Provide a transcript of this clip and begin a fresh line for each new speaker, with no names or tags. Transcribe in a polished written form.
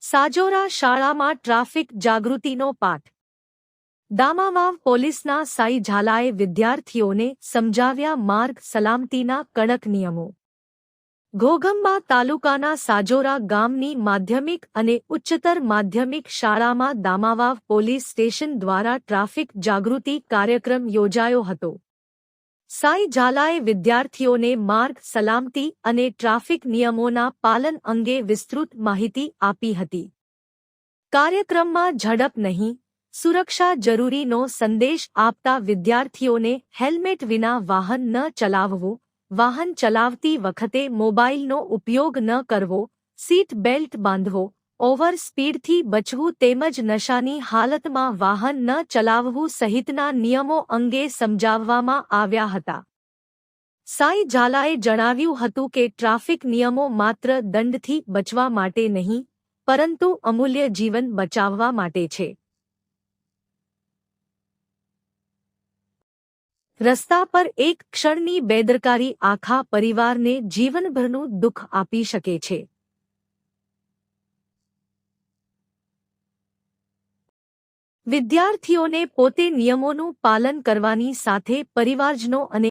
સાજોરા શાળામાં ટ્રાફિક જાગૃતિનો પાઠ. દામાવાવ પોલીસના સાઈ ઝાલાએ વિદ્યાર્થીઓને સમજાવ્યા માર્ગ સલામતીના કડક નિયમો. ઘોગંબા તાલુકાના સાજોરા ગામની માધ્યમિક અને ઉચ્ચતર માધ્યમિક શાળામાં દામાવાવ પોલીસ સ્ટેશન દ્વારા ટ્રાફિક જાગૃતિ કાર્યક્રમ યોજાયો હતો. સાઈ ઝાલાએ વિદ્યાર્થીઓને માર્ગ સલામતી અને ટ્રાફિક નિયમોના પાલન અંગે વિસ્તૃત માહિતી આપી હતી. કાર્યક્રમમાં ઝડપ નહીં, સુરક્ષા જરૂરીનો સંદેશ આપતા વિદ્યાર્થીઓને હેલ્મેટ વિના વાહન ન ચલાવવું, વાહન ચલાવતી વખતે મોબાઈલનો ઉપયોગ ન કરવો, સીટ બેલ્ટ બાંધવો, ઓવર સ્પીડથી બચવું તેમજ નશાની હાલતમાં વાહન ન ચલાવવું સહિતના નિયમો અંગે સમજાવવામાં આવ્યા હતા. સાઈ ઝાલાએ જણાવ્યું હતું કે ટ્રાફિક નિયમો માત્ર દંડથી બચવા માટે નહીં, પરંતુ અમૂલ્ય જીવન બચાવવા માટે છે. રસ્તા પર એક ક્ષણની બેદરકારી આખા પરિવારને જીવનભરનું દુઃખ આપી શકે છે. વિદ્યાર્થીઓને પોતે નિયમોનું પાલન કરવાની સાથે પરિવારજનો અને